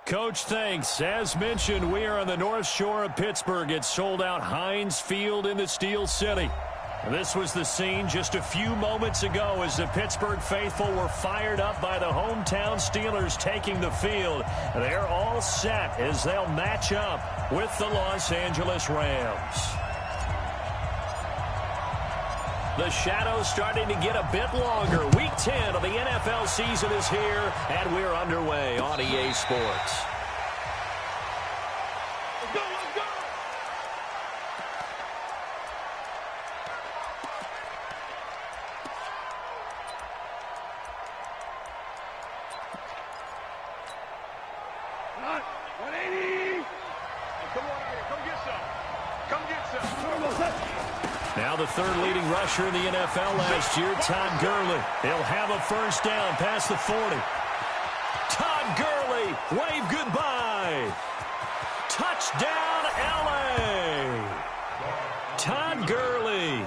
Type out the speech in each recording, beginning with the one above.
Coach, thanks. As mentioned, we are on the North Shore of Pittsburgh. It's sold out Heinz Field in the Steel City. This was the scene just a few moments ago as the Pittsburgh faithful were fired up by the hometown Steelers taking the field. They're all set as they'll match up with the Los Angeles Rams. The shadow's starting to get a bit longer. Week 10 of the NFL season is here, and we're underway on EA Sports. Let's go, let's go! Hot, 180! Hey, come on out here, come get some. Come get some. Now the third leading rusher in the NFL last year, Todd Gurley. He'll have a first down past the 40. Todd Gurley, wave goodbye. Touchdown, L.A. Todd Gurley,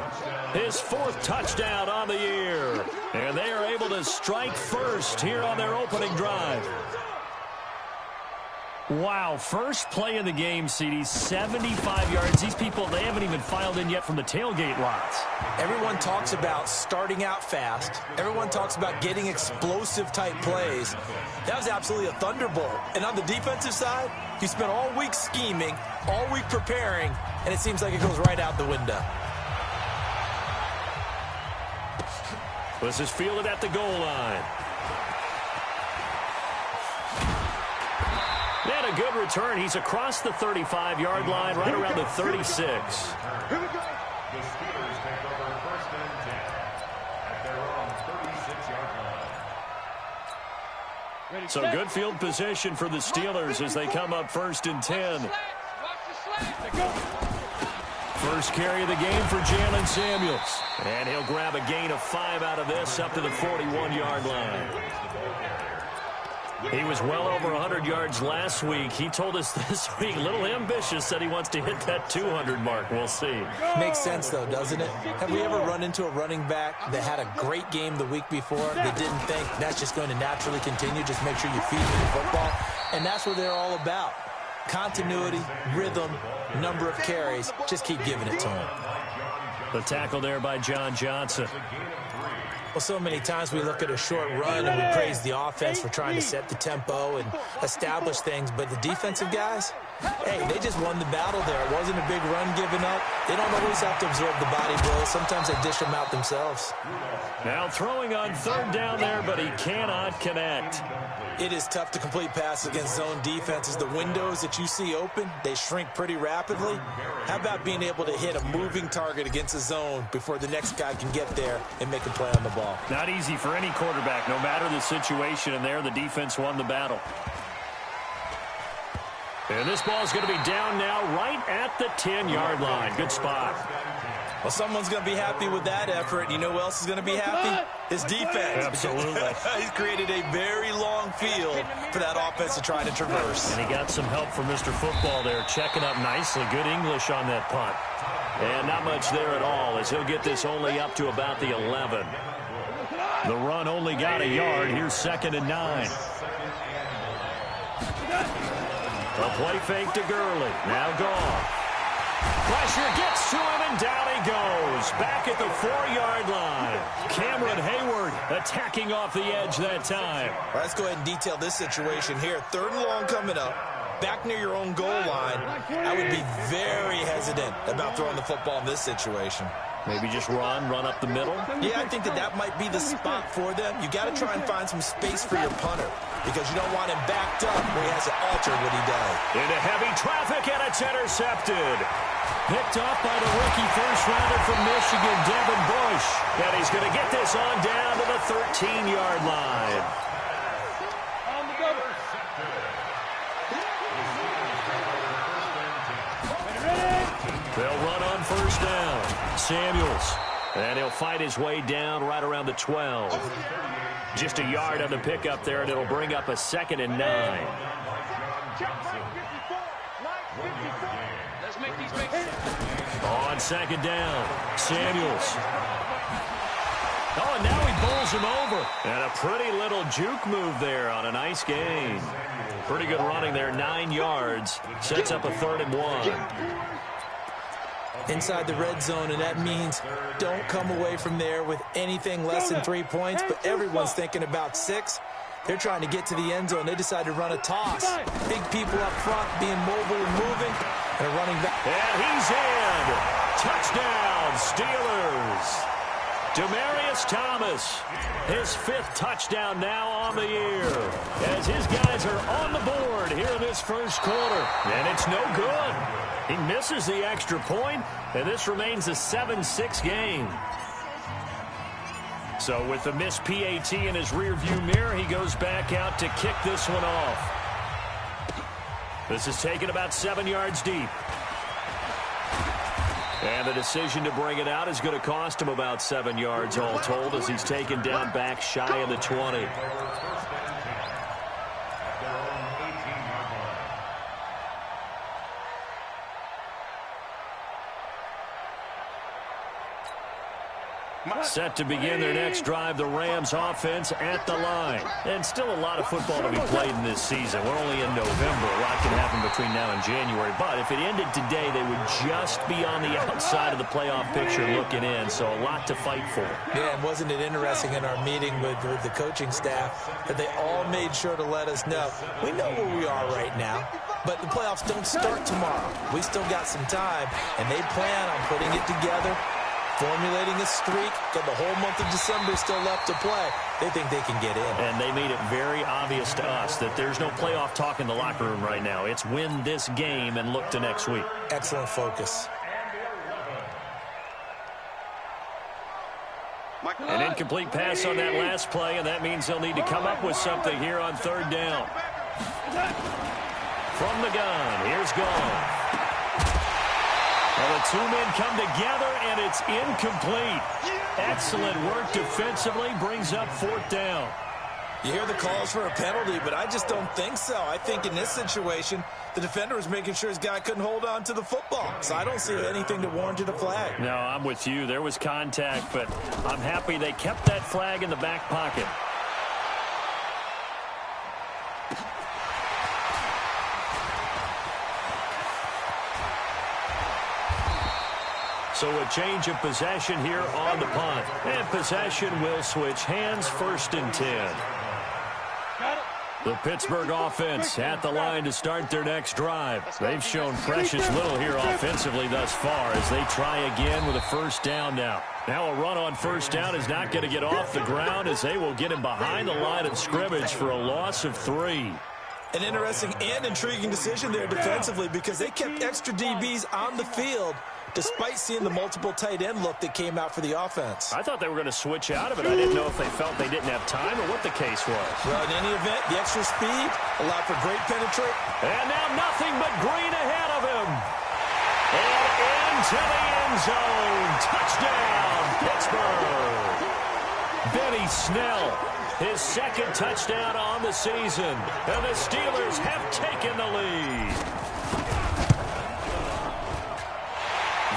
his fourth touchdown on the year. And they are able to strike first here on their opening drive. Wow, first play of the game, CD, 75 yards. These people, they haven't even filed in yet from the tailgate lots. Everyone talks about starting out fast. Everyone talks about getting explosive-type plays. That was absolutely a thunderbolt. And on the defensive side, you spent all week scheming, all week preparing, and it seems like it goes right out the window. This is fielded at the goal line. And a good return. He's across the 35-yard line, right around the 36. Here we go. The Steelers take over first and 10 at their own 36-yard line. So good field position for the Steelers as they come up first and 10. First carry of the game for Jalen Samuels. And he'll grab a gain of 5 out of this up to the 41-yard line. He was well over 100 yards last week. He told us this week, a little ambitious, said he wants to hit that 200 mark. We'll see. Makes sense, though, doesn't it? Have we ever run into a running back that had a great game the week before that didn't think that's just going to naturally continue? Just make sure you feed me the football. And that's what they're all about. Continuity, rhythm, number of carries. Just keep giving it to him. The tackle there by John Johnson. Well, so many times we look at a short run and we praise the offense for trying to set the tempo and establish things, but the defensive guys, hey, they just won the battle there. It wasn't a big run given up. They don't always have to absorb the body blow. Sometimes they dish them out themselves. Now throwing on third down there, but he cannot connect. It is tough to complete passes against zone defenses. The windows that you see open, they shrink pretty rapidly. How about being able to hit a moving target against a zone before the next guy can get there and make a play on the ball? Not easy for any quarterback, no matter the situation, and there the defense won the battle. And this ball is going to be down now right at the 10-yard line. Good spot. Well, someone's going to be happy with that effort. You know who else is going to be happy? His defense. Absolutely. He's created a very long field for that offense to try to traverse. And he got some help from Mr. Football there, checking up nicely. Good English on that punt. And not much there at all as he'll get this only up to about the 11. The run only got a yard. Here's 2nd and 9. A play fake to Gurley. Now gone. Pressure gets to him, and down he goes. Back at the 4-yard line. Cameron Hayward attacking off the edge that time. All right, let's go ahead and detail this situation here. 3rd and long coming up. Back near your own goal line. I would be very hesitant about throwing the football in this situation. Maybe just run up the middle. Yeah, I think that might be the spot for them. You got to try and find some space for your punter because you don't want him backed up where he has to alter what he does. Into heavy traffic, and it's intercepted. Picked off by the rookie first-rounder from Michigan, Devin Bush. And he's going to get this on down to the 13-yard line. On the go. They'll run on first down. Samuels. And he'll fight his way down right around the 12. Just a yard on the pickup there, and it'll bring up a 2nd and 9. Let's make these make sense. On 2nd down, Samuels. Oh, and now he bowls him over. And a pretty little juke move there on a nice gain. Pretty good running there, 9 yards. Sets up a 3rd and 1. Inside the red zone, and that means don't come away from there with anything less than 3 points, but everyone's thinking about 6. They're trying to get to the end zone. They decide to run a toss. Big people up front being mobile and moving, and a running back. And he's in. Touchdown, Steelers. Demaryius Thomas, his 5th touchdown now on the year, as his guys are on the board here in this first quarter. And it's no good. He misses the extra point, and this remains a 7-6 game. So with the missed PAT in his rearview mirror, he goes back out to kick this one off. This is taken about 7 yards deep. And the decision to bring it out is going to cost him about 7 yards all told, as he's taken down back shy of the 20. Set to begin their next drive, the Rams offense at the line. And still a lot of football to be played in this season. We're only in November. A lot can happen between now and January. But if it ended today, they would just be on the outside of the playoff picture looking in. So a lot to fight for. Yeah, and wasn't it interesting in our meeting with the coaching staff that they all made sure to let us know, we know where we are right now, but the playoffs don't start tomorrow. We still got some time, and they plan on putting it together, formulating a streak. Got the whole month of December still left to play. They think they can get in. And they made it very obvious to us that there's no playoff talk in the locker room right now. It's win this game and look to next week. Excellent focus. An incomplete pass on that last play, and that means they'll need to come up with something here on 3rd down. From the gun, here's Goff. Well, the 2 men come together, and it's incomplete. Excellent work defensively, brings up 4th down. You hear the calls for a penalty, but I just don't think so. I think in this situation, the defender was making sure his guy couldn't hold on to the football. So I don't see anything that warranted a flag. No, I'm with you. There was contact, but I'm happy they kept that flag in the back pocket. So a change of possession here on the punt. And possession will switch hands, 1st and 10. The Pittsburgh offense at the line to start their next drive. They've shown precious little here offensively thus far as they try again with a 1st down now. Now a run on 1st down is not going to get off the ground as they will get him behind the line of scrimmage for a loss of 3. An interesting and intriguing decision there defensively because they kept extra DBs on the field despite seeing the multiple tight end look that came out for the offense. I thought they were going to switch out of it. I didn't know if they felt they didn't have time or what the case was. Well, in any event, the extra speed allowed for great penetration. And now nothing but green ahead of him. And into the end zone. Touchdown, Pittsburgh. Benny Snell, his 2nd touchdown on the season. And the Steelers have taken the lead.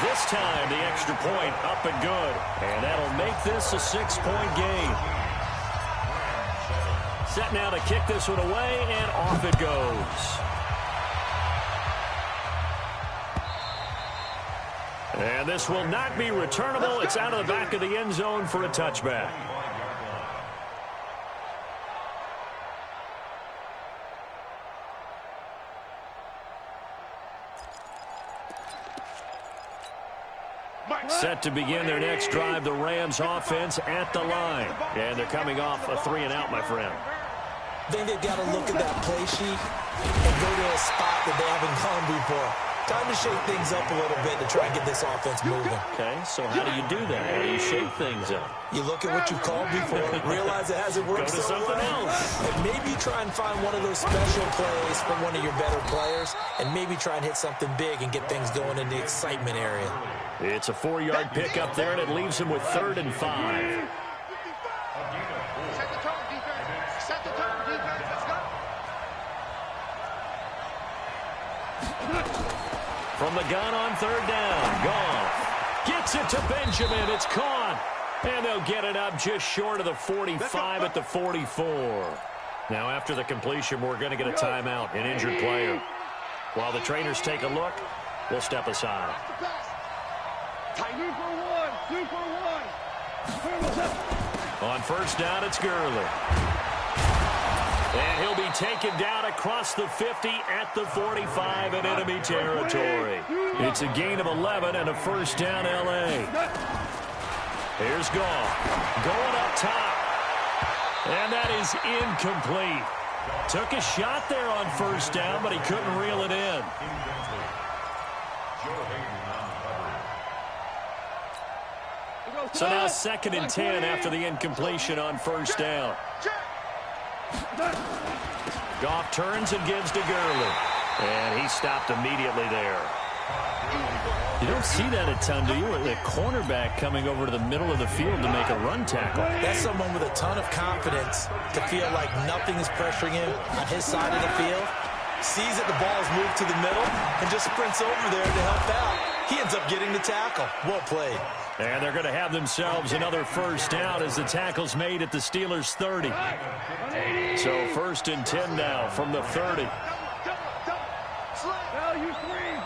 This time, the extra point up and good. And that'll make this a 6-point game. Set now to kick this one away, and off it goes. And this will not be returnable. It's out of the back of the end zone for a touchback. Set to begin their next drive, the Rams offense at the line. And they're coming off a 3-and-out, my friend. I think they've got to look at that play sheet and go to a spot that they haven't gone before. Time to shake things up a little bit to try and get this offense moving. Okay, so how do you do that? How do you shake things up? You look at what you've called before, realize it hasn't worked Go to something else. and maybe try and find one of those special plays from one of your better players, and maybe try and hit something big and get things going in the excitement area. It's a 4-yard pick up there, and it leaves him with 3rd and 5. Set the tone, defense. Set the tone, defense. Let's go. From the gun on 3rd down, Goff gets it to Benjamin. It's caught. And they'll get it up just short of the 45 at the 44. Now, after the completion, we're going to get a timeout, an injured player. While the trainers take a look, we'll step aside. On first down, it's Gurley. And he'll be taken down across the 50 at the 45 in enemy territory. It's a gain of 11 and a first down, L.A. Here's Goff. Going up top. And that is incomplete. Took a shot there on first down, but he couldn't reel it in. So now 2nd and 10 after the incompletion on first down. Goff turns and gives to Gurley. And he stopped immediately there. You don't see that a ton, do you? A cornerback coming over to the middle of the field to make a run tackle. That's someone with a ton of confidence to feel like nothing is pressuring him on his side of the field. Sees that the ball is moved to the middle and just sprints over there to help out. He ends up getting the tackle. Well played. And they're going to have themselves another first down as the tackle's made at the Steelers' 30. So 1st and 10 now from the 30. Value three.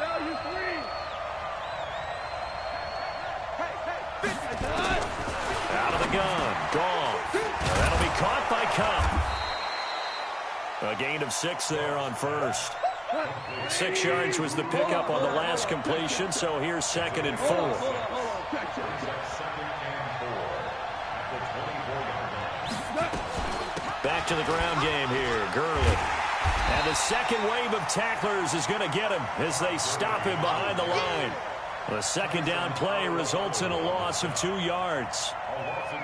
Out of the gun. Gone. That'll be caught by Cup. A gain of 6 there on first. 6 yards was the pickup on the last completion, so here's 2nd and 4. Back to the ground game here. Gurley. And the second wave of tacklers is going to get him as they stop him behind the line. The second down play results in a loss of 2 yards.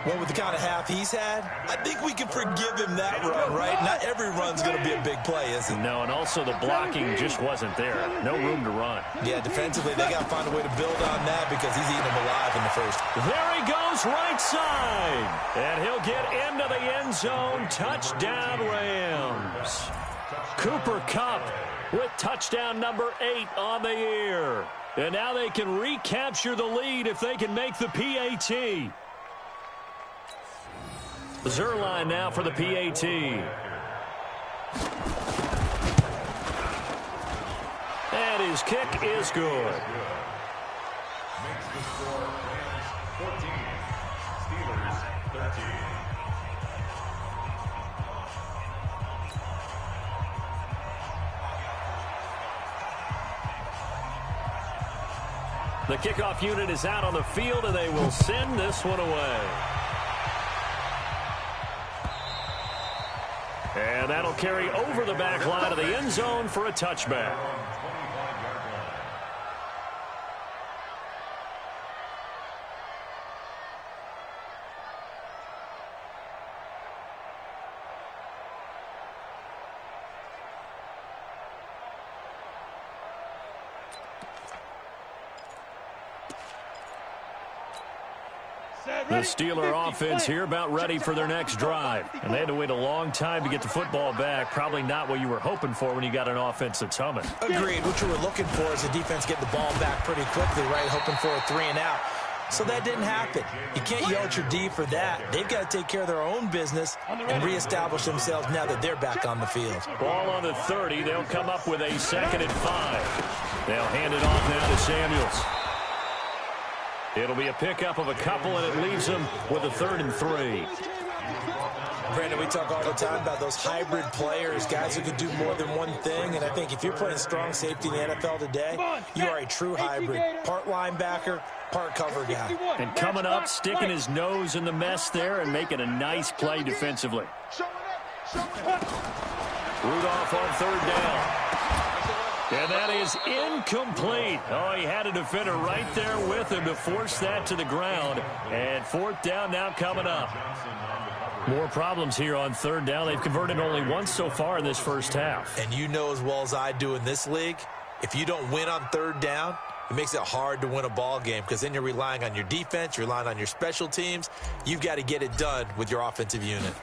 Well, with the kind of half he's had, I think we can forgive him that run, right? Not every run's going to be a big play, is it? No, and also the blocking just wasn't there. No room to run. Yeah, defensively, they got to find a way to build on that because he's eating them alive in the first. There he goes, right side. And he'll get into the end zone. Touchdown, Rams. Cooper Kupp with touchdown number 8 on the year. And now they can recapture the lead if they can make the PAT. Zerline now for the PAT. And his kick is good. Makes the score Rams 14, Steelers 13. The kickoff unit is out on the field, and they will send this one away. And that'll carry over the back line of the end zone for a touchback. The Steeler offense here about ready for their next drive. And they had to wait a long time to get the football back. Probably not what you were hoping for when you got an offense that's humming. Agreed. What you were looking for is the defense getting the ball back pretty quickly, right? Hoping for a 3-and-out. So that didn't happen. You can't yell at your D for that. They've got to take care of their own business and reestablish themselves now that they're back on the field. Ball on the 30. They'll come up with a 2nd and 5. They'll hand it off now to Samuels. It'll be a pickup of a couple, and it leaves them with a 3rd and 3. Brandon, we talk all the time about those hybrid players, guys who can do more than one thing. And I think if you're playing strong safety in the NFL today, you are a true hybrid. Part linebacker, part cover guy. And coming up, sticking his nose in the mess there and making a nice play defensively. Rudolph on 3rd down. And that is incomplete. Oh, he had a defender right there with him to force that to the ground. And 4th down now coming up. More problems here on 3rd down. They've converted only once so far in this first half. And you know as well as I do in this league, if you don't win on 3rd down, it makes it hard to win a ball game because then you're relying on your defense, you're relying on your special teams. You've got to get it done with your offensive unit.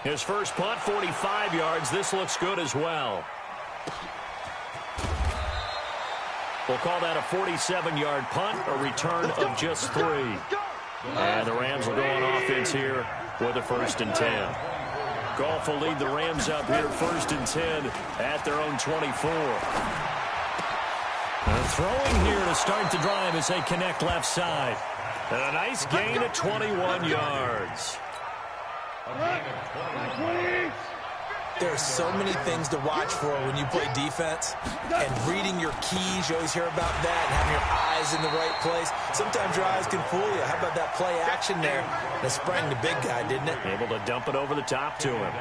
His first punt, 45 yards. This looks good as well. We'll call that a 47-yard punt, a return of just 3. And the Rams will go on offense here with a 1st and 10. Goff will lead the Rams up here 1st and 10 at their own 24. Throwing here to start the drive as they connect left side. And a nice gain of 21 yards. There are so many things to watch for when you play defense, and reading your keys, you always hear about that, and having your eyes in the right place. Sometimes your eyes can fool you. How about that play action there? That sprang the big guy, didn't it? Able to dump it over the top to him.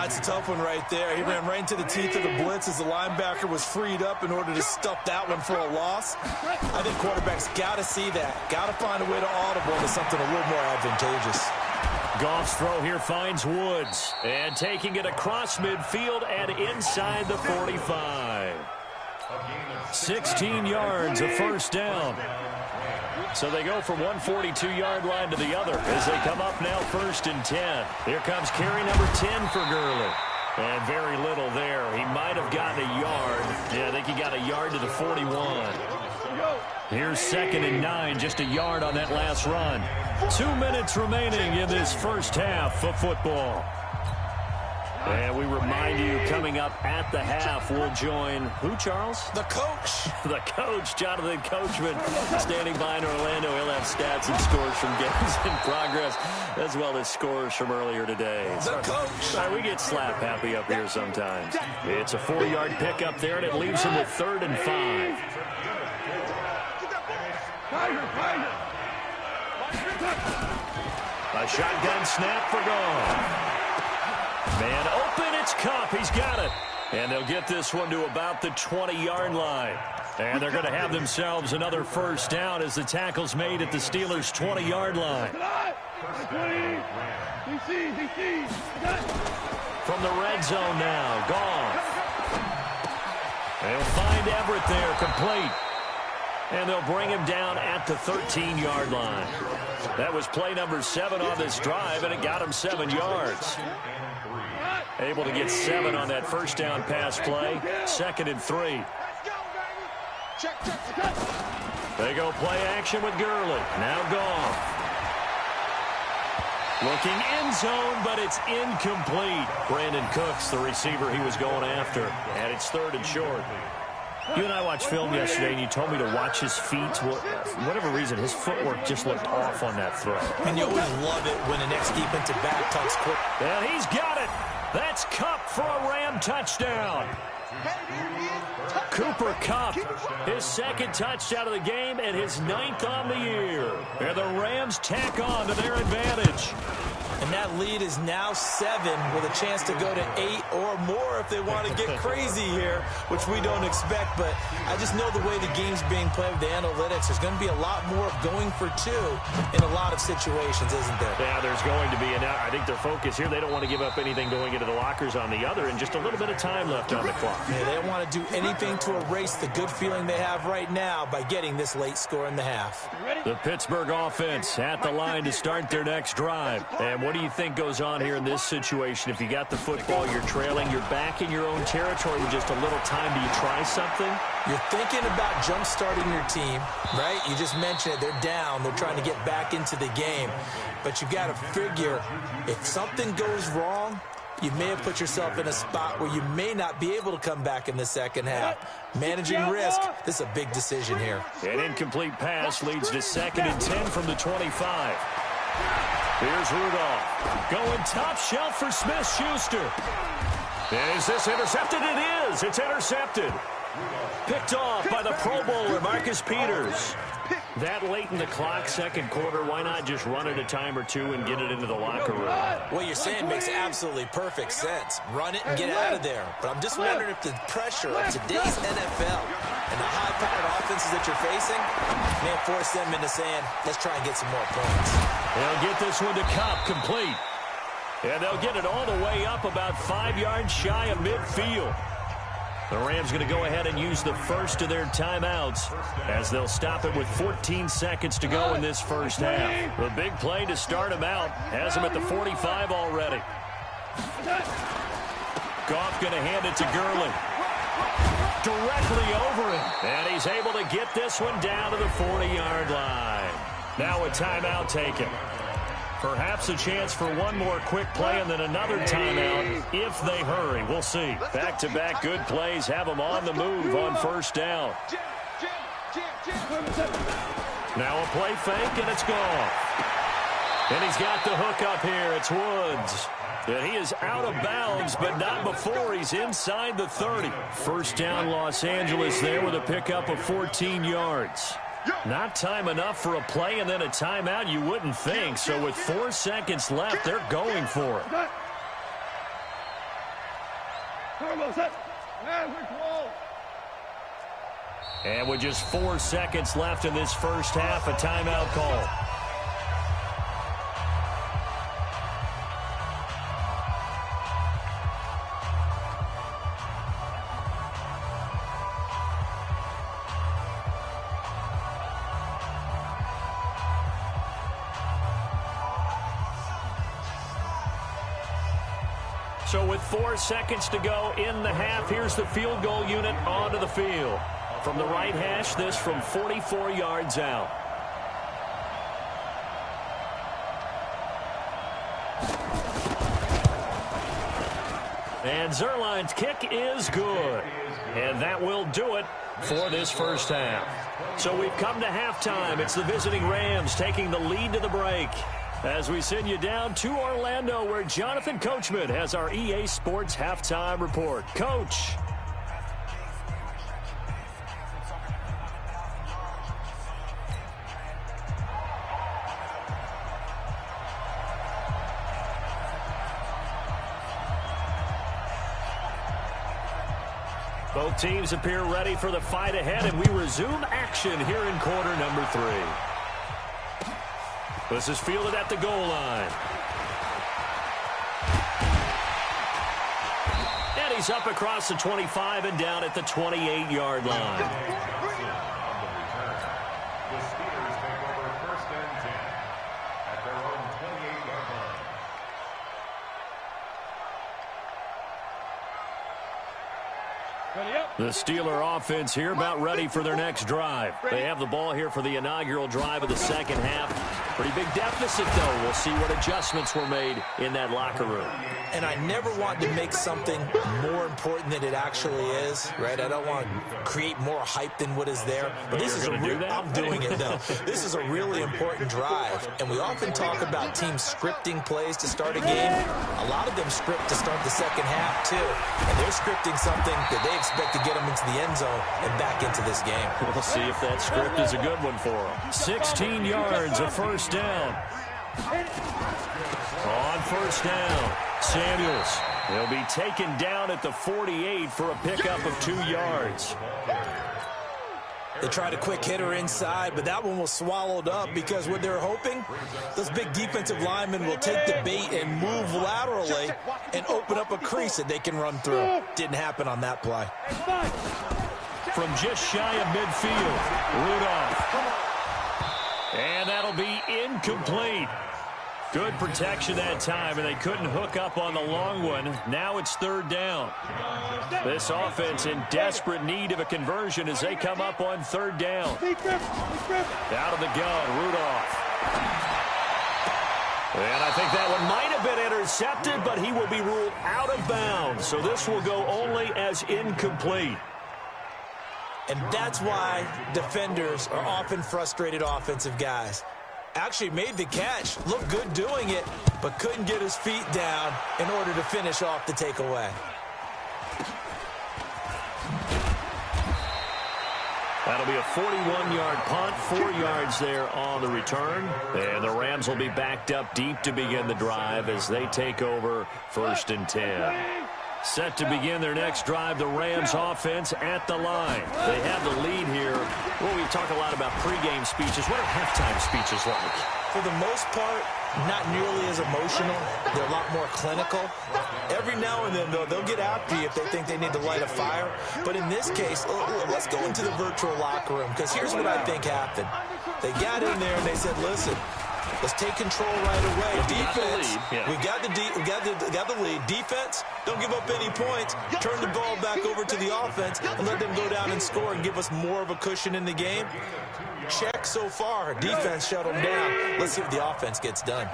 It's a tough one right there. He ran right into the teeth of the blitz as the linebacker was freed up in order to stuff that one for a loss. I think quarterbacks got to see that. Got to find a way to audible to something a little more advantageous. Goff's throw here finds Woods. And taking it across midfield and inside the 45. 16 yards, a 1st down. So they go from one 42-yard line to the other as they come up now 1st and 10. Here comes carry number 10 for Gurley. And very little there. He might have gotten a yard. Yeah, I think he got a yard to the 41. Here's 2nd and 9, just a yard on that last run. 2 minutes remaining in this first half of football. And we remind you, coming up at the half, we'll join who, Charles? The coach. The coach, Jonathan Coachman, standing by in Orlando. He'll have stats and scores from games in progress, as well as scores from earlier today. The coach. We get slap happy up here sometimes. It's a 4-yard pickup there, and it leaves him with 3rd and 5. A shotgun snap for Goff. Man open, it's Kupp. He's got it. And they'll get this one to about the 20-yard line. And they're going to have themselves another 1st down as the tackle's made at the Steelers' 20-yard line. From the red zone now, Goff. They'll find Everett there, complete. And they'll bring him down at the 13-yard line. That was play number 7 on this drive, and it got him 7 yards. Able to get 7 on that 1st down pass play. 2nd and 3. They go play action with Gurley. Now Goff. Looking end zone, but it's incomplete. Brandon Cooks, the receiver he was going after. And it's 3rd and short. You and I watched film yesterday, and you told me to watch his feet. For whatever reason, his footwork just looked off on that throw. And you always love it when the next defensive back comes quick. And he's got it. That's Kupp for a Ram touchdown. Cooper Kupp, his 2nd touchdown of the game and his 9th on the year. And the Rams tack on to their advantage. And that lead is now 7 with a chance to go to 8 or more if they want to get crazy here, which we don't expect. But I just know the way the game's being played with the analytics, there's going to be a lot more of going for 2 in a lot of situations, isn't there? Yeah, there's going to be. And I think their focus here, they don't want to give up anything going into the lockers on the other, and just a little bit of time left on the clock. Yeah, they don't want to do anything to erase the good feeling they have right now by getting this late score in the half. The Pittsburgh offense at the line to start their next drive. And what do you think goes on here in this situation? If you got the football, you're trailing, you're back in your own territory with just a little time. Do you try something? You're thinking about jump-starting your team, right? You just mentioned it. They're down. They're trying to get back into the game. But you got to figure, if something goes wrong, you may have put yourself in a spot where you may not be able to come back in the second half. Managing risk, this is a big decision here. An incomplete pass leads to 2nd and 10 from the 25. Here's Rudolph going top shelf for Smith-Schuster. Is this intercepted? It is. It's intercepted. Picked off by the Pro Bowler, Marcus Peters. That late in the clock, 2nd quarter, why not just run it a time or 2 and get it into the locker room? What you're saying makes absolutely perfect sense. Run it and get out of there. But I'm just wondering if the pressure of today's NFL and the high-powered offenses that you're facing may force them into saying, let's try and get some more points. They'll get this one to Kupp, complete. And they'll get it all the way up about 5 yards shy of midfield. The Rams going to go ahead and use the first of their timeouts as they'll stop it with 14 seconds to go in this first half. The big play to start him out has him at the 45 already. Goff going to hand it to Gurley. Directly over him. And he's able to get this one down to the 40-yard line. Now a timeout taken. Perhaps a chance for one more quick play and then another timeout if they hurry. We'll see. Back-to-back good plays have them on the move on first down. Now a play fake, and it's gone. And he's got the hook up here. It's Woods. And he is out of bounds, but not before he's inside the 30. First down, Los Angeles there with a pickup of 14 yards. Not time enough for a play and then a timeout, you wouldn't think. So with 4 seconds left, they're going for it. And with just 4 seconds left in this first half, a timeout call. So with 4 seconds to go in the half, here's the field goal unit onto the field. From the right hash, this from 44 yards out. And Zerline's kick is good. And that will do it for this first half. So we've come to halftime. It's the visiting Rams taking the lead to the break. As we send you down to Orlando, where Jonathan Coachman has our EA Sports Halftime Report. Coach. Both teams appear ready for the fight ahead, and we resume action here in quarter number 3. This is fielded at the goal line. And he's up across the 25 and down at the 28-yard line. The Steelers take over first and 10 at their own 28-yard line. The Steeler offense here about ready for their next drive. They have the ball here for the inaugural drive of the second half. Pretty big deficit, though. We'll see what adjustments were made in that locker room. And I never want to make something more important than it actually is, right? I don't want to create more hype than what is there. But this is I'm doing it, though. This is a really important drive. And we often talk about teams scripting plays to start a game. A lot of them script to start the second half, too. And they're scripting something that they expect to get them into the end zone and back into this game. We'll see if that script is a good one for them. 16 yards, a first down. On first down, Samuels. He'll be taken down at the 48 for a pickup of 2 yards. They tried a quick hitter inside, but that one was swallowed up because what they're hoping, those big defensive linemen will take the bait and move laterally and open up a crease that they can run through. Didn't happen on that play. From just shy of midfield, Rudolph. And that'll be incomplete. Good protection that time, and they couldn't hook up on the long one. Now it's third down. This offense in desperate need of a conversion as they come up on third down. Out of the gun, Rudolph. And I think that one might have been intercepted, but he will be ruled out of bounds. So this will go only as incomplete. And that's why defenders are often frustrated offensive guys. Actually made the catch, looked good doing it, but couldn't get his feet down in order to finish off the takeaway. That'll be a 41-yard punt, 4 yards there on the return. And the Rams will be backed up deep to begin the drive as they take over first and 10. Set to begin their next drive, the Rams offense at the line. They have the lead here. Well, we talk a lot about pregame speeches. What are halftime speeches like? For the most part, not nearly as emotional. They're a lot more clinical. Every now and then, though, they'll get after you if they think they need to light a fire. But in this case, let's go into the virtual locker room, because here's what I think happened. They got in there and they said, listen, Let's take control right away. Defense, yeah. we got the lead. Defense, don't give up any points. Turn the ball back over to the offense and let them go down and score and give us more of a cushion in the game. Check so far. Defense shut them down. Let's see what the offense gets done.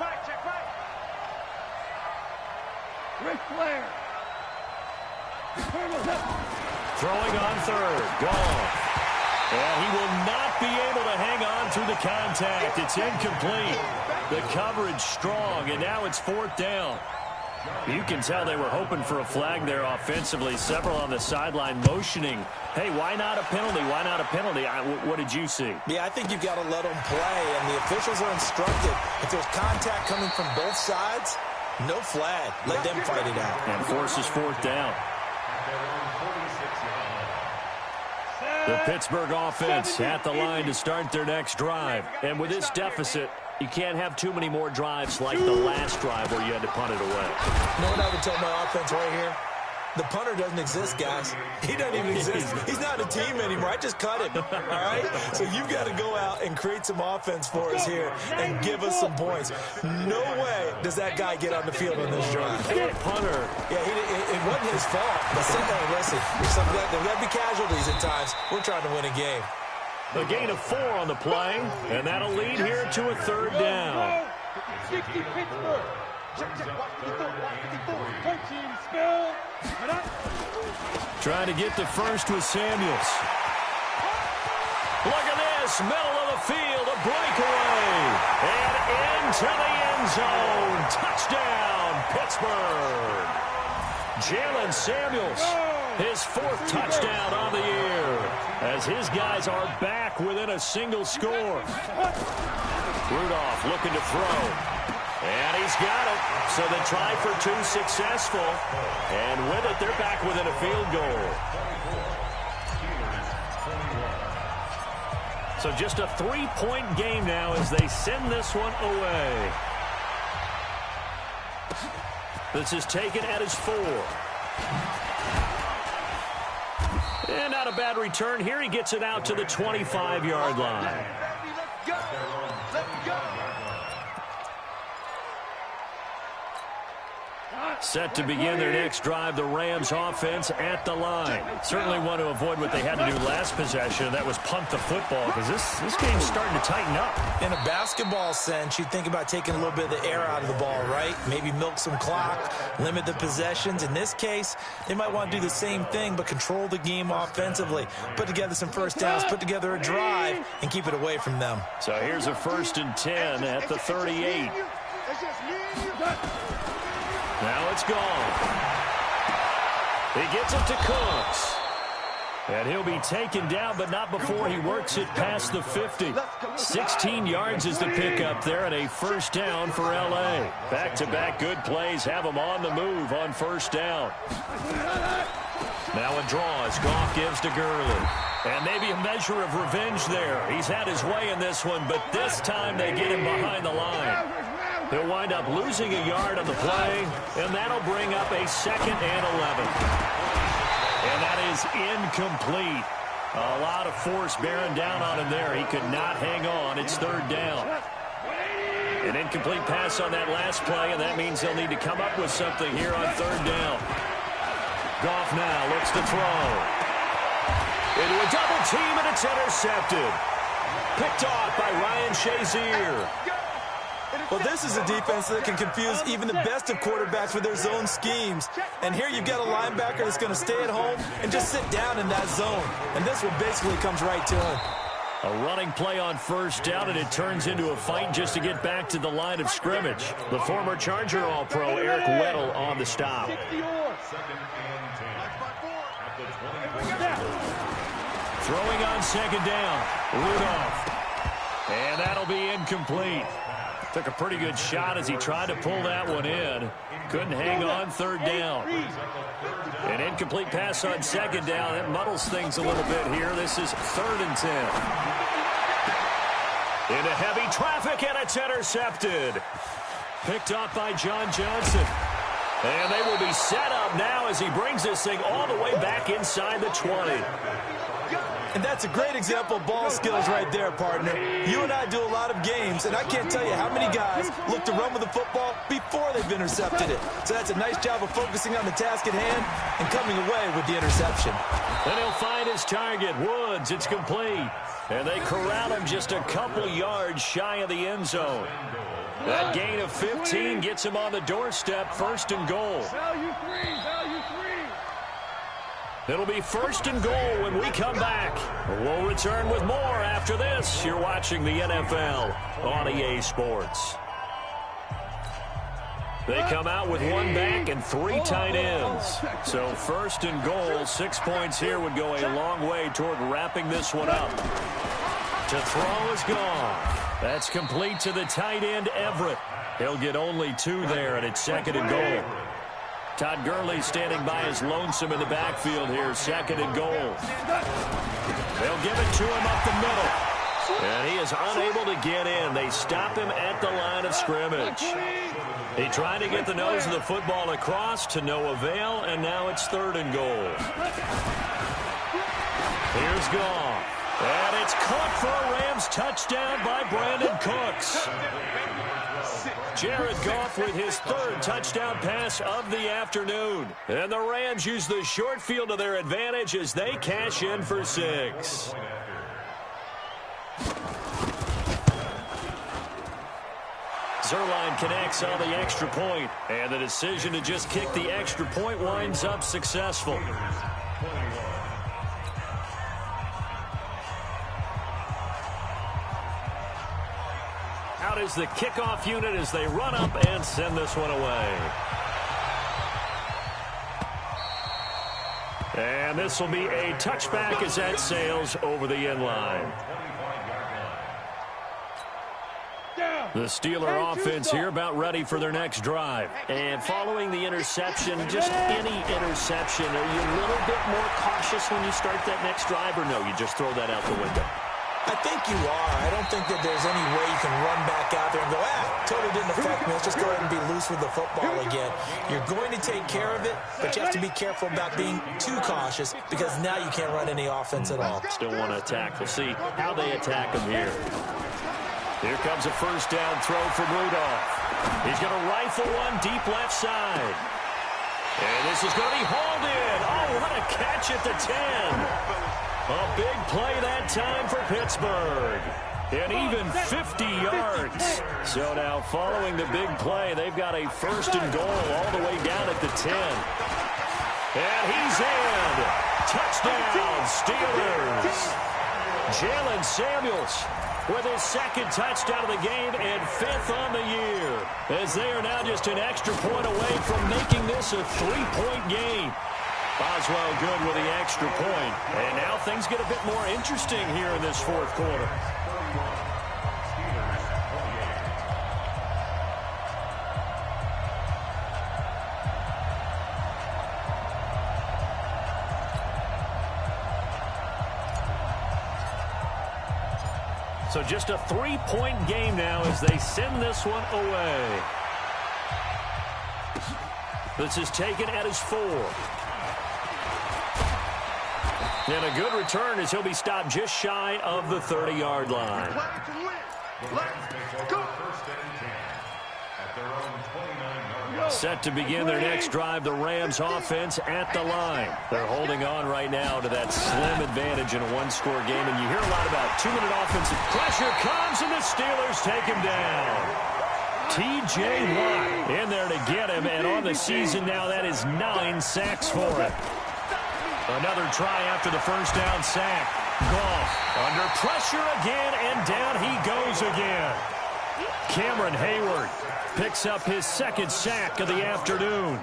Ric Flair. Throwing on third. Gone. And he will not be able to hang on through the contact. It's incomplete. The coverage strong, and now it's 4th down. You can tell they were hoping for a flag there offensively. Several on the sideline motioning. Hey, why not a penalty? Why not a penalty? What did you see? Yeah, I think you've got to let them play, and the officials are instructed. If there's contact coming from both sides, no flag. Let them fight it out. And forces 4th down. The Pittsburgh offense at the line to start their next drive. And with this deficit, you can't have too many more drives like the last drive where you had to punt it away. You know what I would tell my offense right here? The punter doesn't exist, guys. He doesn't even exist. He's not a team anymore. I just cut him, all right? So you've got to go out and create some offense for us here and give us some points. No way does that guy get on the field on this drive. Punter. Yeah, it wasn't his fault. But listen, there got to be casualties at times. We're trying to win a game. A gain of 4 on the play, and that'll lead here to a 3rd down. 60 Pittsburgh. Check, 54, 13 spell. Trying to get the first with Samuels. Look at this, middle of the field, a breakaway. And into the end zone. Touchdown, Pittsburgh. Jalen Samuels, his 4th touchdown on the year, as his guys are back within a single score. Rudolph looking to throw. And he's got it. So the try for 2 successful. And with it, they're back within a field goal. So just a 3-point game now as they send this one away. This is taken at his 4. And not a bad return. Here he gets it out to the 25-yard line. Let's go. Let's go. Set to begin their next drive, the Rams offense at the line. Certainly want to avoid what they had to do last possession. That was punt the football, because this game's starting to tighten up. In a basketball sense, you think about taking a little bit of the air out of the ball, right? Maybe milk some clock, limit the possessions. In this case, they might want to do the same thing, but control the game offensively. Put together some first downs, put together a drive, and keep it away from them. So here's a 1st and 10 at the 38. Now it's gone. He gets it to Cooks. And he'll be taken down, but not before he works it past the 50. 16 yards is the pickup there, and a 1st down for L.A. Back-to-back good plays have him on the move on 1st down. Now a draw as Goff gives to Gurley. And maybe a measure of revenge there. He's had his way in this one, but this time they get him behind the line. He'll wind up losing a yard on the play, and that'll bring up a 2nd and 11. And that is incomplete. A lot of force bearing down on him there. He could not hang on. It's 3rd down. An incomplete pass on that last play, and that means they'll need to come up with something here on 3rd down. Goff now looks to throw. Into a double team, and it's intercepted. Picked off by Ryan Shazier. Well, this is a defense that can confuse even the best of quarterbacks with their zone schemes. And here you've got a linebacker that's going to stay at home and just sit down in that zone. And this one basically comes right to him. A running play on 1st down, and it turns into a fight just to get back to the line of scrimmage. The former Charger All-Pro Eric Weddle on the stop. 2nd and 10 at the 24. Throwing on 2nd down. Rudolph. And that'll be incomplete. Took a pretty good shot as he tried to pull that one in. Couldn't hang on 3rd down. An incomplete pass on 2nd down. That muddles things a little bit here. This is 3rd and 10. Into heavy traffic, and it's intercepted. Picked up by John Johnson. And they will be set up now as he brings this thing all the way back inside the 20. And that's a great example of ball skills right there, partner. You and I do a lot of games, and I can't tell you how many guys look to run with the football before they've intercepted it. So that's a nice job of focusing on the task at hand and coming away with the interception. And he'll find his target, Woods. It's complete. And they corral him just a couple yards shy of the end zone. That gain of 15 gets him on the doorstep, 1st and goal. Value three. It'll be 1st and goal when we come back. We'll return with more after this. You're watching the NFL on EA Sports. They come out with 1 back and 3 tight ends. So 1st and goal, 6 points here would go a long way toward wrapping this one up. To throw is gone. That's complete to the tight end, Everett. He'll get only 2 there, and it's 2nd and goal. Todd Gurley standing by his lonesome in the backfield here, 2nd and goal. They'll give it to him up the middle. And he is unable to get in. They stop him at the line of scrimmage. He tried to get the nose of the football across to no avail, and now it's 3rd and goal. Here's Goff. And it's caught for a Rams touchdown by Brandon Cooks. Jared Goff with his 3rd touchdown pass of the afternoon. And the Rams use the short field to their advantage as they cash in for 6. Zerline connects on the extra point, and the decision to just kick the extra point winds up successful. Out is the kickoff unit as they run up and send this one away. And this will be a touchback as that sails over the end line. The Steeler offense here about ready for their next drive. And following the interception, just any interception, are you a little bit more cautious when you start that next drive, or no, you just throw that out the window? I think you are. I don't think that there's any way you can run back out there and go, totally didn't affect me. Let's just go ahead and be loose with the football again. You're going to take care of it, but you have to be careful about being too cautious because now you can't run any offense at all. Still want to attack. We'll see how they attack him here. Here comes a 1st down throw from Rudolph. He's going to rifle one deep left side. And this is going to be hauled in. Oh, what a catch at the 10. A big play that time for Pittsburgh. And even 50 yards. So now following the big play, they've got a 1st and goal all the way down at the 10. And he's in. Touchdown, Steelers. Jalen Samuels with his 2nd touchdown of the game and 5th on the year. As they are now just an extra point away from making this a 3-point game. Boswell good with the extra point. And now things get a bit more interesting here in this 4th quarter. So just a 3-point game now as they send this one away. This is taken at his 4. And a good return as he'll be stopped just shy of the 30-yard line. Let's go. Set to begin their next drive, the Rams offense at the line. They're holding on right now to that slim advantage in a 1-score game, and you hear a lot about 2-minute offensive pressure comes, and the Steelers take him down. T.J. Watt in there to get him, and on the season now, that is 9 sacks for him. Another try after the 1st down sack. Goff under pressure again, and down he goes again. Cameron Hayward picks up his 2nd sack of the afternoon.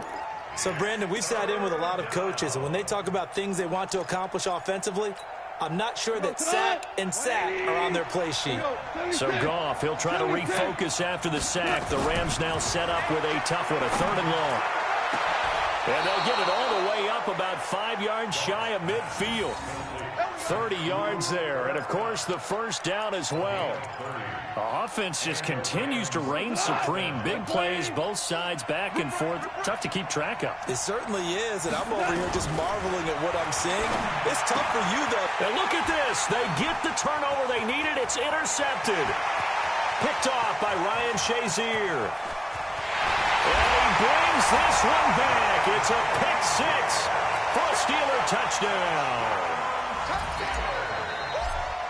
So, Brandon, we've sat in with a lot of coaches, and when they talk about things they want to accomplish offensively, I'm not sure that sack and sack are on their play sheet. So Goff, he'll try to refocus after the sack. The Rams now set up with a tough one, a 3rd and long. And they'll get it all the way up about 5 yards shy of midfield. 30 yards there. And, of course, the first down as well. The offense just continues to reign supreme. Big plays, both sides, back and forth. Tough to keep track of. It certainly is, and I'm over here just marveling at what I'm seeing. It's tough for you, though. And look at this. They get the turnover they needed. It's intercepted. Picked off by Ryan Shazier. And he brings this one back. It's a pick six for a Steeler touchdown.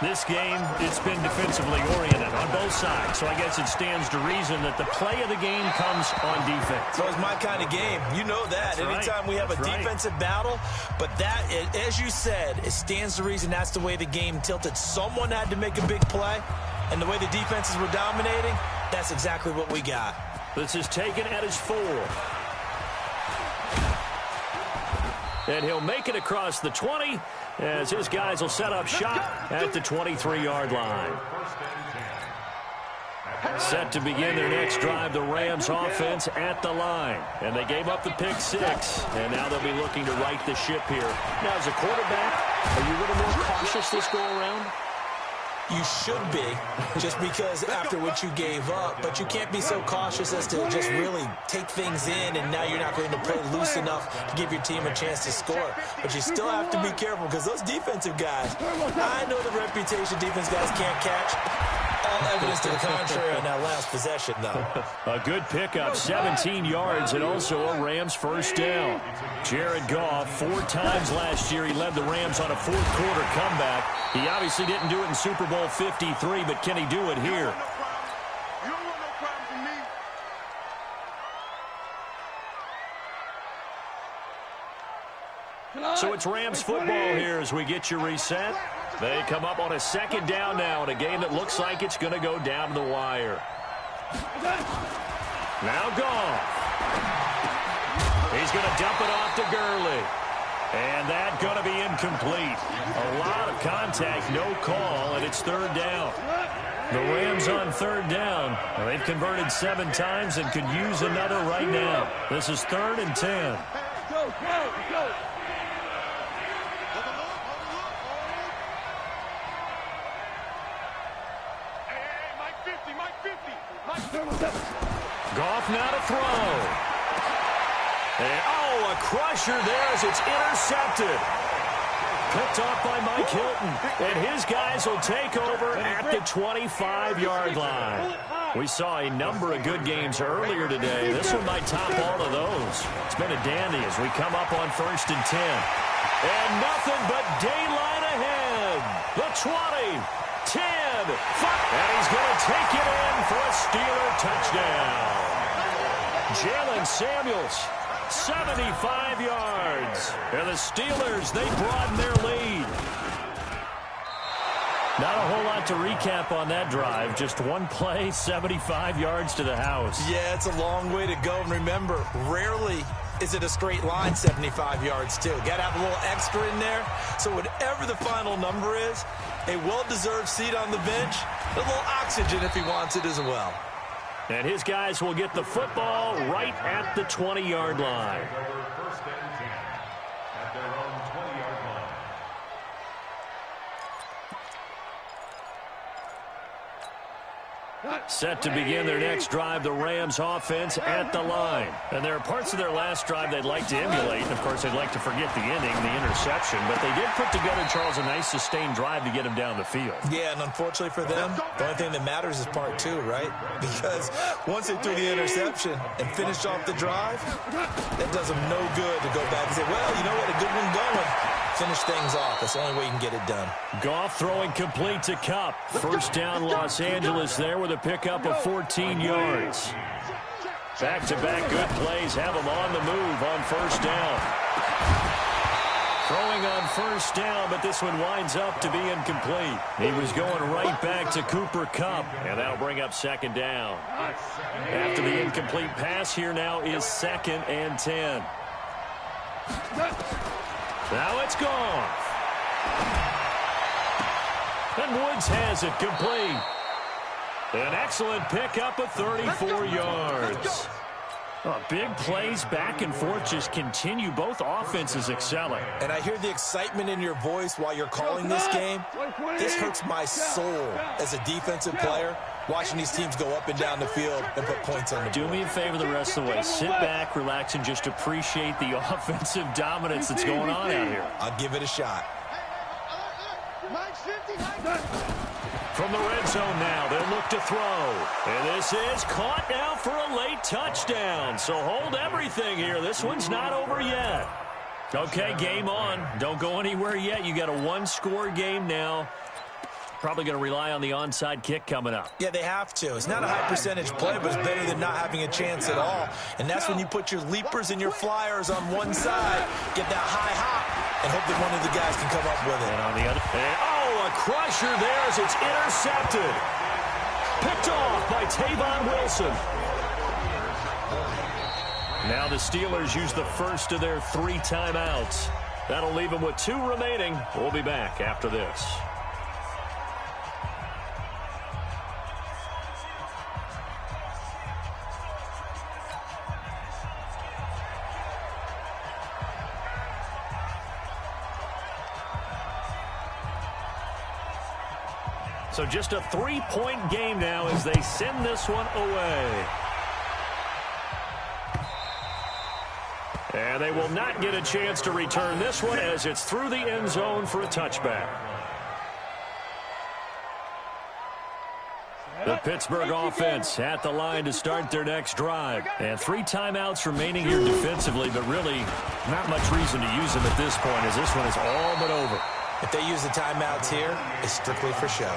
This game, it's been defensively oriented on both sides, so I guess it stands to reason that the play of the game comes on defense. So it's my kind of game. You know that. That's Anytime right. we have That's a right. defensive battle, but that, as you said, it stands to reason that's the way the game tilted. Someone had to make a big play, and the way the defenses were dominating, that's exactly what we got. This is taken at his 4. And he'll make it across the 20 as his guys will set up shop at the 23-yard line. Set to begin their next drive, the Rams offense at the line. And they gave up the pick six, and now they'll be looking to right the ship here. Now, as a quarterback, are you a little more cautious this go-around? You should be, just because after what you gave up, but you can't be so cautious as to just really take things in, and now you're not going to play loose enough to give your team a chance to score. But you still have to be careful, because those defensive guys, I know the reputation defense guys can't catch. All evidence to the contrary on that last possession, though. A good pickup, 17 yards, and also a Rams first down. Jared Goff, 4 times last year, he led the Rams on a fourth-quarter comeback. He obviously didn't do it in Super Bowl 53, but can he do it here? You don't want no problems with me. So it's Rams football here as we get you reset. They come up on a second down now in a game that looks like it's going to go down to the wire. Now Goff. He's going to dump it off to Gurley. And that's going to be incomplete. A lot of contact, no call, and it's third down. The Rams on third down. They've converted 7 times and could use another right now. This is 3rd and 10. Go, go, go. Hey, Mike 50. Goff now to throw. And, oh, a crusher there as it's intercepted. Picked off by Mike Hilton. And his guys will take over at the 25-yard line. We saw a number of good games earlier today. This one might top all of those. It's been a dandy as we come up on 1st and 10. And nothing but daylight ahead. The 20, 10, 5. And he's going to take it in for a Steeler touchdown. Jalen Samuels, 75 yards. And the Steelers, they broaden their lead. Not a whole lot to recap on that drive. Just one play, 75 yards to the house. Yeah, it's a long way to go. And remember, rarely is it a straight line 75 yards, too. Got to have a little extra in there. So whatever the final number is, a well-deserved seat on the bench, a little oxygen if he wants it as well. And his guys will get the football right at the 20-yard line. First and 10 at their own 20-yard line. Set to begin their next drive, the Rams offense at the line. And there are parts of their last drive they'd like to emulate. And, of course, they'd like to forget the inning, the interception. But they did put together, Charles, a nice sustained drive to get him down the field. Yeah, and unfortunately for them, the only thing that matters is part 2, right? Because once they threw the interception and finished off the drive, that does them no good to go back and say, well, you know what, a good one going. Finish things off. That's the only way you can get it done. Goff throwing complete to Kupp. First down Los Angeles there with a pickup of 14 yards. Back-to-back good plays have him on the move on first down. Throwing on first down, but this one winds up to be incomplete. He was going right back to Cooper Kupp, and that'll bring up second down. After the incomplete pass, here now is 2nd and 10. Now it's gone. And Woods has it complete. An excellent pickup of 34 yards. Oh, big plays back and forth just continue. Both offenses excelling. And I hear the excitement in your voice while you're calling this game. This hurts my soul as a defensive player, watching these teams go up and down the field and put points on the board. Do me a favor the rest of the way. Sit back, relax, and just appreciate the offensive dominance that's going on out here. I'll give it a shot. From the red zone now, they'll look to throw. And this is caught now for a late touchdown. So hold everything here. This one's not over yet. Okay, game on. Don't go anywhere yet. You got a one-score game now. Probably going to rely on the onside kick coming up. Yeah, they have to. It's not a high percentage play, but it's better than not having a chance at all. And that's when you put your leapers and your flyers on one side, get that high hop, and hope that one of the guys can come up with it. And on the other, a crusher there as it's intercepted. Picked off by Tavon Wilson. Now the Steelers use the first of their 3 timeouts. That'll leave them with 2 remaining. We'll be back after this. So just a 3-point game now as they send this one away. And they will not get a chance to return this one as it's through the end zone for a touchback. The Pittsburgh offense at the line to start their next drive. And 3 timeouts remaining here defensively, but really not much reason to use them at this point as this one is all but over. If they use the timeouts here, it's strictly for show.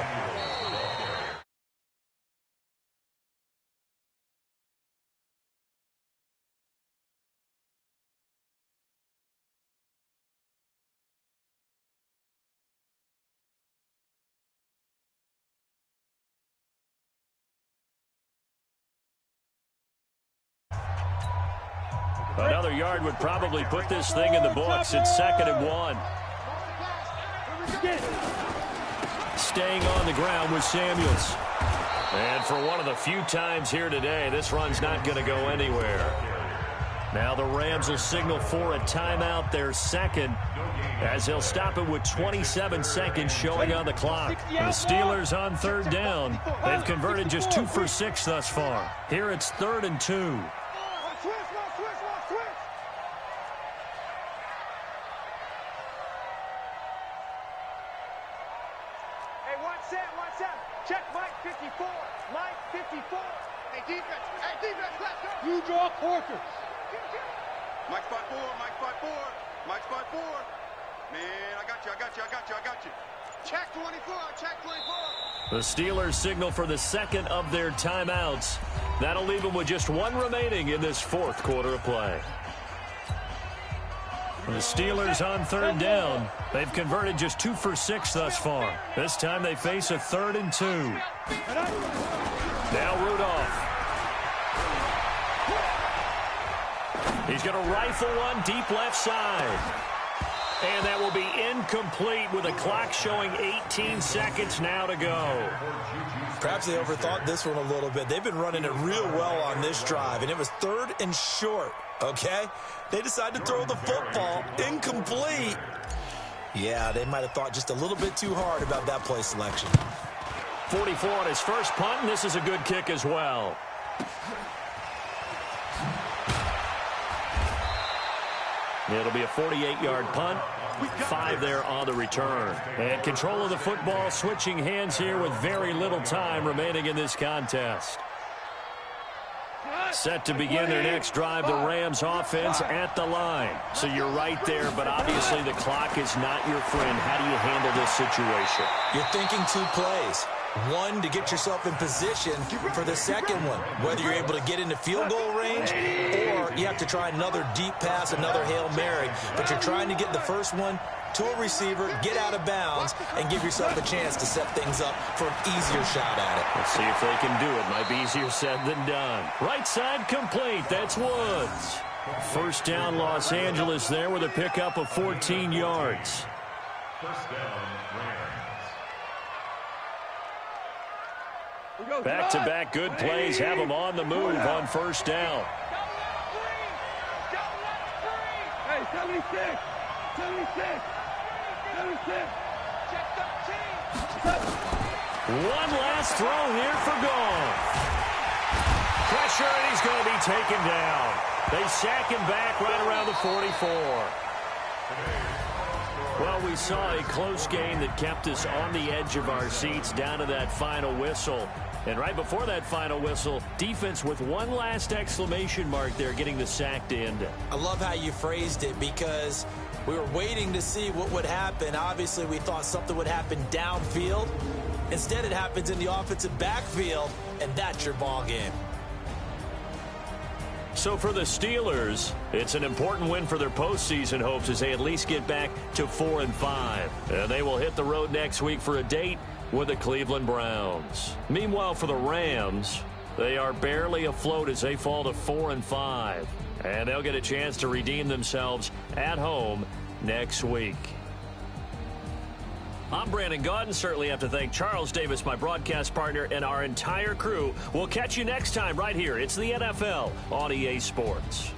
Another yard would probably put this thing in the books. It's 2nd and 1. Staying on the ground with Samuels. And for one of the few times here today, this run's not going to go anywhere. Now the Rams will signal for a timeout, their second, as they'll stop it with 27 seconds showing on the clock. The Steelers on 3rd down. They've converted just 2 for 6 thus far. Here it's 3rd and 2. Check Mike 54. Mike 54. Hey, defense. Hey, defense, let's go. You draw quarters. Mike spot 4. Mike spot 4. Mike spot 4. Man, I got you. Check 24. Check 24. The Steelers signal for the second of their timeouts. That'll leave them with just 1 remaining in this 4th quarter of play. The Steelers on 3rd down. They've converted just 2 for 6 thus far. This time they face a 3rd and 2. Now Rudolph. He's going to rifle one deep left side. And that will be incomplete with a clock showing 18 seconds now to go. Perhaps they overthought this one a little bit. They've been running it real well on this drive, and it was 3rd and short, okay? They decided to throw the football incomplete. Yeah, they might have thought just a little bit too hard about that play selection. 44 on his first punt, and this is a good kick as well. It'll be a 48-yard punt. 5 there on the return. And control of the football switching hands here with very little time remaining in this contest. Set to begin their next drive, the Rams offense at the line. So you're right there, but obviously the clock is not your friend. How do you handle this situation? You're thinking 2 plays. 1 to get yourself in position for the second one, whether you're able to get into field goal range or you have to try another deep pass, another Hail Mary, but you're trying to get the first one to a receiver, get out of bounds, and give yourself a chance to set things up for an easier shot at it. Let's see if they can do it. Might be easier said than done. Right side complete. That's Woods. First down, Los Angeles there with a pickup of 14 yards. First down, Rams. Back-to-back good plays have them on the move on first down. 76. 76. 76. Check 13. One last throw here for goal. Pressure, and he's going to be taken down. They sack him back right around the 44. Well, we saw a close game that kept us on the edge of our seats down to that final whistle. And right before that final whistle, defense with one last exclamation mark there, getting the sack to end it. I love how you phrased it, because we were waiting to see what would happen. Obviously, we thought something would happen downfield. Instead, it happens in the offensive backfield, and that's your ball game. So for the Steelers, it's an important win for their postseason hopes as they at least get back to 4-5. And they will hit the road next week for a date with the Cleveland Browns. Meanwhile, for the Rams, they are barely afloat as they fall to 4-5. And they'll get a chance to redeem themselves at home next week. I'm Brandon Gaudin. Certainly have to thank Charles Davis, my broadcast partner, and our entire crew. We'll catch you next time right here. It's the NFL on EA Sports.